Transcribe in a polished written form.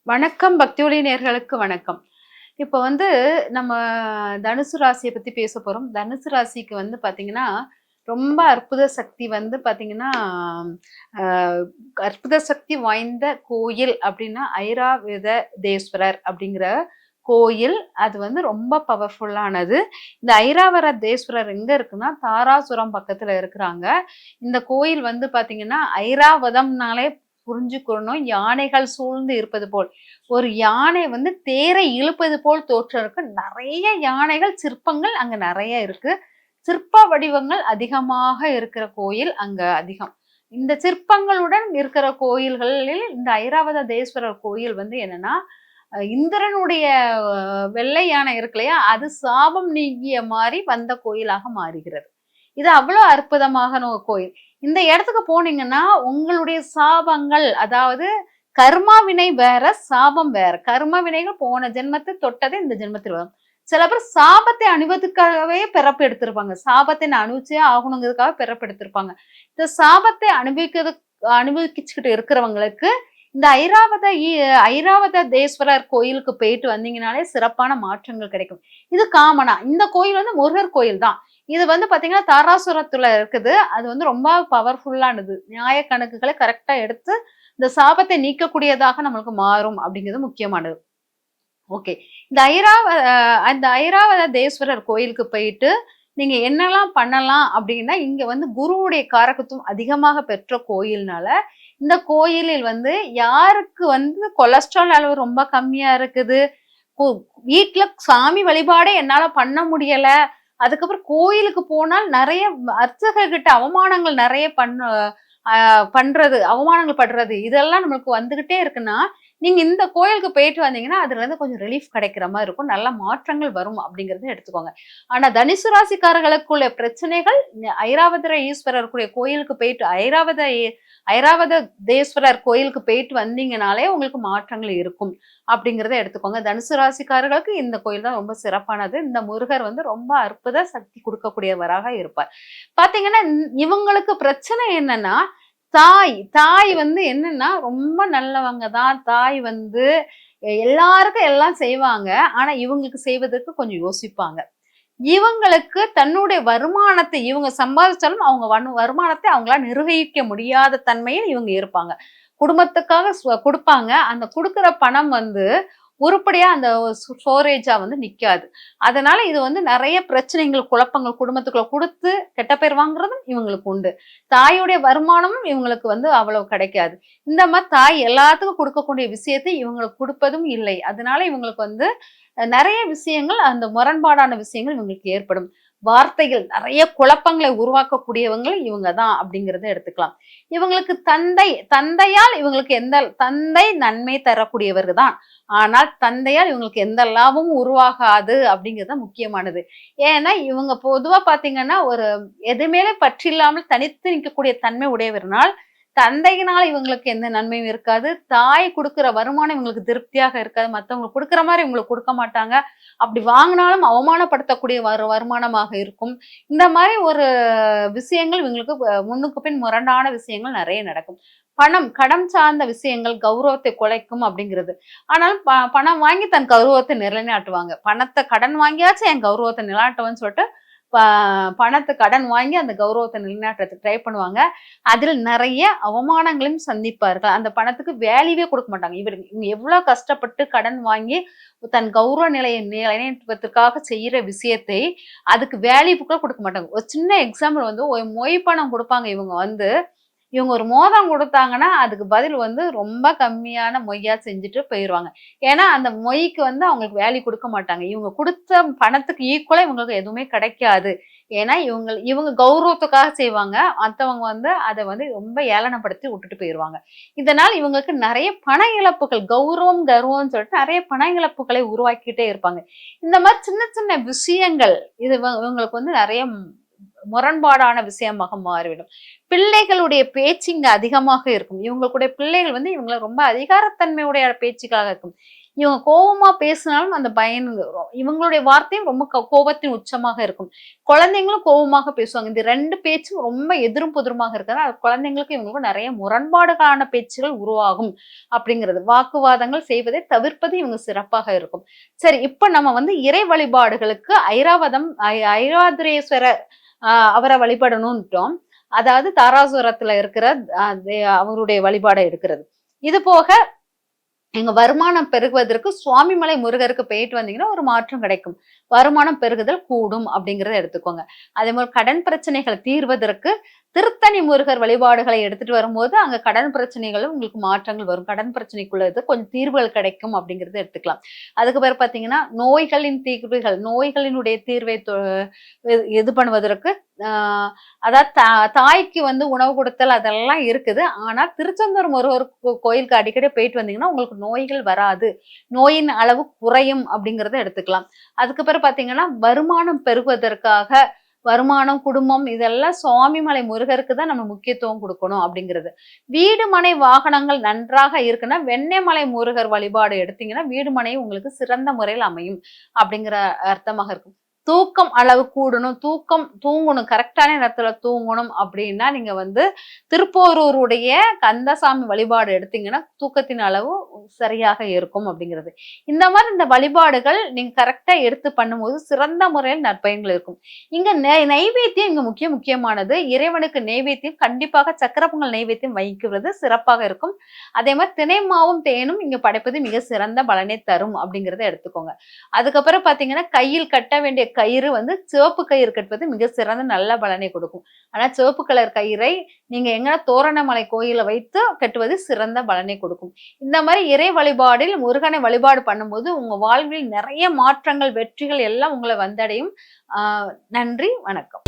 வணக்கம் பக்தியொலி நேயர்களுக்கு வணக்கம். இப்ப வந்து நம்ம தனுசு ராசிய பத்தி பேச போறோம். தனுசு ராசிக்கு வந்து பாத்தீங்கன்னா, ரொம்ப அற்புத சக்தி வந்து பாத்தீங்கன்னா, அ அற்புத சக்தி வாய்ந்த கோயில் அப்டின்னா, ஐராவதேஸ்வரர் அப்படிங்கிற கோயில். அது வந்து ரொம்ப பவர்ஃபுல்லானது. இந்த ஐராவதேஸ்வரர் எங்க இருக்குன்னா, தாராசுரம் பக்கத்துல இருக்கிறாங்க. இந்த கோயில் வந்து பாத்தீங்கன்னா, ஐராவதம்னாலே புரிஞ்சுக்கணும். யானைகள் சூழ்ந்து இருப்பது போல். ஒரு யானை வந்து தேரை இழுப்பது போல் தோற்றம் இருக்கு. நெறைய யானைகள், சிற்பங்கள் அங்க நெறைய இருக்கு. சிற்ப வடிவங்கள் அதிகமாக இருக்கிற கோயில் அங்க அதிகம். இந்த சிற்பங்களுடன் இருக்கிற கோயில்களில் இந்த ஐராவதேஸ்வரர் கோயில் வந்து என்னன்னா, இந்திரனுடைய வெள்ளை யானை இருக்கு இல்லையா? அது சாபம் நீங்கிய மாரி வந்த கோயிலாக மாறுகிறது. இது அவ்வளோ அற்புதமான ஒரு கோயில். இந்த இடத்துக்கு போனீங்கன்னா, உங்களுடைய சாபங்கள் அதாவது கர்மா வினை வேற, சாபம் வேற. கர்ம வினைகள் போன ஜென்மத்தில் தொட்டது இந்த ஜென்மத்தில் வரும். சில பேர் சாபத்தை அனுபவத்துக்காகவே பிறப்பு எடுத்திருப்பாங்க. சாபத்தை நான் அனுபவிச்சே ஆகணுங்கிறதுக்காக பிறப்பு எடுத்திருப்பாங்க. இந்த சாபத்தை அனுபவிச்சுக்கிட்டு இருக்கிறவங்களுக்கு இந்த ஐராவதேஸ்வரர் கோயிலுக்கு போயிட்டு வந்தீங்கனாலே சிறப்பான மாற்றங்கள் கிடைக்கும். இது காமனா. இந்த கோயில் வந்து முருகர் கோயில் தான். இது வந்து பாத்தீங்கன்னா தாராசுரத்துல இருக்குது. அது வந்து ரொம்ப பவர்ஃபுல்லானது. நியாய கணக்குகளை கரெக்டா எடுத்து இந்த சாபத்தை நீக்கக்கூடியதாக நம்மளுக்கு மாறும் அப்படிங்கிறது முக்கியமானது. ஓகே. அந்த ஐராவதேஸ்வரர் கோயிலுக்கு போயிட்டு நீங்க என்னெல்லாம் பண்ணலாம் அப்படின்னா, இங்க வந்து குருவுடைய காரகத்துவம் அதிகமாக பெற்ற கோயில்னால, இந்த கோயிலில் வந்து யாருக்கு வந்து கொலஸ்ட்ரால் அளவு ரொம்ப கம்மியா இருக்குது, கு வீட்ல சாமி வழிபாடே என்னால பண்ண முடியல. அதுக்கப்புறம் கோயிலுக்கு போனால் நெறைய அர்ச்சகர்கிட்ட அவமானங்கள் நெறைய பண்றது, அவமானங்கள் படுறது, இதெல்லாம் நம்மளுக்கு வந்துகிட்டே இருக்குன்னா, நீங்க இந்த கோயிலுக்கு போயிட்டு வந்தீங்கன்னா, அதுலருந்து கொஞ்சம் ரிலீஃப் கிடைக்கிற மாரி இருக்கும். நல்ல மாற்றங்கள் வரும் அப்படிங்கிறத எடுத்துக்கோங்க. ஆனா தனுசு ராசிக்காரர்களுக்குள்ள பிரச்சனைகள் ஈஸ்வரருக்குரிய கோயிலுக்கு போயிட்டு ஐராவதேஸ்வரர் கோயிலுக்கு போயிட்டு வந்தீங்கனாலே உங்களுக்கு மாற்றங்கள் இருக்கும். அப்படிங்கிறத எடுத்துக்கோங்க. தனுசு ராசிக்காரர்களுக்கு இந்த கோயில் தான் ரொம்ப சிறப்பானது. இந்த முருகர் வந்து ரொம்ப அற்புத சக்தி குடுக்கக்கூடியவராக இருப்பார். பாத்தீங்கன்னா, இவங்களுக்கு பிரச்சனை என்னன்னா, தாய் வந்து என்னன்னா, ரொம்ப நல்லவங்க தான். தாய் வந்து எல்லாருக்கும் எல்லாம் செய்வாங்க. ஆனா, இவங்களுக்கு செய்வதற்கு கொஞ்சம் யோசிப்பாங்க. இவங்களுக்கு தன்னுடைய வருமானத்தை இவங்க சம்பாதிச்சாலும் அவங்க வருமானத்தை அவங்களால நிர்வகிக்க முடியாத தன்மையில் இவங்க இருப்பாங்க. குடும்பத்துக்காக குடுப்பாங்க. அந்த குடுக்குற பணம் வந்து உருப்படியா அந்த ஸ்டோரேஜா வந்து நிக்காது. அதனால இது வந்து நெறைய பிரச்சனைகள், குழப்பங்கள் குடும்பத்துக்குள்ள குடுத்து கெட்ட பேர் வாங்குறதும் இவங்களுக்கு உண்டு. தாயுடைய வருமானமும் இவங்களுக்கு வந்து அவ்வளவு கிடைக்காது. இந்த மாரி தாய் எல்லாத்துக்கும் குடுக்கக்கூடிய விஷயத்தை இவங்களுக்கு குடுப்பதும் இல்லை. அதனால இவங்களுக்கு வந்து நெறைய விஷயங்கள் அந்த முரண்பாடான விஷயங்கள் இவங்களுக்கு ஏற்படும். வார்த்தைகள் நெறைய குழப்பங்களை உருவாக்கக்கூடியவங்க இவங்க தான் அப்படிங்கிறத எடுத்துக்கலாம். இவங்களுக்கு தந்தையால் இவங்களுக்கு தந்தை நன்மை தரக்கூடியவர்கள் தான். ஆனால் தந்தையால் இவங்களுக்கு எந்த லாபமும் உருவாகாது அப்படிங்கிறது தான் முக்கியமானது. ஏன்னா இவங்க பொதுவா பார்த்தீங்கன்னா, ஒரு எது மேலும் பற்றில்லாமல் தனித்து நிற்கக்கூடிய தன்மை உடையவர்னால், தந்தையினால் இவங்களுக்கு எந்த நன்மையும் இருக்காது. தாய் குடுக்குற வருமானம் இவங்களுக்கு திருப்தியாக இருக்காது. மத்தவங்களுக்கு குடுக்குற மாரி இவங்களுக்கு குடுக்க மாட்டாங்க. அப்படி வாங்குனாலும் அவமானப்படுத்தக்கூடிய வருமானமாக இருக்கும். இந்த மாரி ஒரு விஷயங்கள் இவங்களுக்கு முன்னுக்கு பின் முரணான விஷயங்கள் நெறைய நடக்கும். கடன் சார்ந்த விஷயங்கள் கௌரவத்தை குலைக்கும் அப்படிங்கிறது. ஆனாலும் பணம் வாங்கி தன் கௌரவத்தை நிலைநாட்டுவாங்க. கடன் வாங்கியாச்சும் என் கௌரவத்தை நிலைநாட்டுவேன்னு சொல்லிட்டு ப பணத்த கடன் வாங்கி அந்த கௌரவத்த நிலைநாட்டுறதுக்கு ட்ரை பண்ணுவாங்க. அதில் நெறைய அவமானங்களையும் சந்திப்பார்கள். அந்த பணத்துக்கு வேல்யூவே குடுக்க மாட்டாங்க. இவங்க எவ்ளோ கஷ்டப்பட்டு கடன் வாங்கி தன் கௌரவ நிலையை நிலைநாட்டுவதற்காக செய்யற விஷயத்தை, அதுக்கு வேல்யூ கூட குடுக்க மாட்டாங்க. ஒரு சின்ன எக்ஸாம்பிள் வந்து ஒரு மொய் பணம் குடுப்பாங்க இவங்க வந்து. இவங்க ஒரு மோதிரம் குடுத்தாங்கன்னா, அதுக்கு பதில் வந்து ரொம்ப கம்மியான மொய்யா செஞ்சுட்டு போயிருவாங்க. ஏன்னா, அந்த மொய்க்கு வந்து அவங்களுக்கு வேல்யூ குடுக்க மாட்டாங்க. இவங்க குடுத்த பணத்துக்கு ஈக்குவலா இவங்களுக்கு எதுவுமே கிடைக்காது. ஏன்னா, இவங்க கௌரவத்துக்காக செய்வாங்க. மத்தவங்க வந்து அத வந்து ரொம்ப ஏளனப்படுத்தி விட்டுட்டு போயிருவாங்க. இதனால இவங்களுக்கு நெறைய பண இழப்புகள், கர்வம்னு சொல்லிட்டு நெறைய பண இழப்புகளை உருவாக்கிட்டே இருப்பாங்க. இந்த மாரி சின்ன சின்ன விஷயங்கள், இது இவங்களுக்கு வந்து நெறைய முரண்பாடான விஷயமாக மாறிவிடும். பிள்ளைகளுடைய பேச்சு இங்க அதிகமாக இருக்கும். இவங்களுடைய பிள்ளைகள் வந்து இவங்கள ரொம்ப அதிகாரத்தன்மையுடைய பேச்சுக்களாக இருக்கும். இவங்க கோவமா பேசினாலும் அந்த பயன் இவங்களுடைய வார்த்தையும் ரொம்ப கோபத்தின் உச்சமாக இருக்கும். குழந்தைங்களும் கோபமாக பேசுவாங்க. இந்த 2 பேச்சும் ரொம்ப எதிரும் புதிருமாக இருக்கிறது. குழந்தைங்களுக்கும் இவங்களுக்கும் நிறைய முரண்பாடுகளான பேச்சுகள் உருவாகும் அப்படிங்கிறது. வாக்குவாதங்கள் செய்வதை தவிர்ப்பது இவங்க சிறப்பாக இருக்கும். சரி, இப்ப நம்ம வந்து இறை வழிபாடுகளுக்கு ஐராவதேஸ்வரர் அவரை வழிபடணும்ட்டோம். அதாவது தாராசுரத்துல இருக்கிற அவருடைய வழிபாடை எடுக்கிறது. இது போக எங்க வருமானம் பெருகுவதற்கு சுவாமிமலை முருகருக்கு போயிட்டு வந்தீங்கன்னா ஒரு மாற்றம் கிடைக்கும். வருமானம் பெருகுதல் கூடும் அப்படிங்கிறத எடுத்துக்கோங்க. அதே மாதிரி கடன் பிரச்சனைகள் தீர்வதற்கு திருத்தணி முருகர் வழிபாடுகளை எடுத்துட்டு வரும்போது அங்க கடன் பிரச்சனைகளும் உங்களுக்கு மாற்றங்கள் வரும். கடன் பிரச்சனைக்குள்ளது கொஞ்சம் தீர்வுகள் கிடைக்கும் அப்படிங்கறத எடுத்துக்கலாம். அதுக்கு பிறகு பாத்தீங்கன்னா நோய்களினுடைய தீர்வை இது பண்ணுவதற்கு அதாவது தாய்க்கு வந்து உணவு கொடுத்தல் அதெல்லாம் இருக்குது. ஆனா திருச்செந்தூர் முருகர் கோயிலுக்கு அடிக்கடி போயிட்டு வந்தீங்கன்னா உங்களுக்கு நோய்கள் வராது, நோயின் அளவு குறையும் அப்படிங்கறத எடுத்துக்கலாம். அதுக்கு பிறகு பாத்தீங்கன்னா வருமானம் பெருகுவதற்காக வருமானம், குடும்பம் இதெல்லாம் சுவாமிமலை முருகருக்கு தான் நம்ம முக்கியத்துவம் கொடுக்கணும் அப்படிங்கிறது. வீடு மனை வாகனங்கள் நன்றாக இருக்குன்னா வெண்ணெய்மலை முருகர் வழிபாடு எடுத்தீங்கன்னா வீடு மனை உங்களுக்கு சிறந்த முறையில் அமையும் அப்படிங்கிற அர்த்தமாக இருக்கும். தூக்கம் அளவு கூடணும், தூங்கணும், கரெக்டான நேரத்துல தூங்கணும் அப்படின்னா நீங்க வந்து திருப்போரூருடைய கந்தசாமி வழிபாடு எடுத்தீங்கன்னா தூக்கத்தின் அளவு சரியாக இருக்கும் அப்படிங்கிறது. இந்த மாதிரி இந்த வழிபாடுகள் நீங்க கரெக்டா எடுத்து பண்ணும்போது சிறந்த முறையில் நற்பயன்கள் இருக்கும். இங்க நைவேத்தியம் இங்க முக்கியமானது. இறைவனுக்கு நைவேத்தியம் கண்டிப்பாக சக்கர பொங்கல் நைவேத்தியம் வைக்கிறது சிறப்பாக இருக்கும். அதே மாதிரி தினைமாவும் தேனும் இங்க படைப்பது மிக சிறந்த பலனை தரும் அப்படிங்கிறத எடுத்துக்கோங்க. அதுக்கப்புறம் பாத்தீங்கன்னா கையில் கட்ட வேண்டிய கயிறு வந்து சிவப்பு கயிறு கட்டுவது மிக சிறந்த நல்ல பலனை கொடுக்கும். ஆனா சிவப்பு கலர் கயிறை நீங்க எங்கன்னா தோரணமலை கோயில வைத்து கட்டுவது சிறந்த பலனை கொடுக்கும். இந்த மாதிரி இறை வழிபாடில் முருகனை வழிபாடு பண்ணும்போது உங்க வாழ்வில் நிறைய மாற்றங்கள், வெற்றிகள் எல்லாம் உங்களை வந்தடையும். நன்றி, வணக்கம்.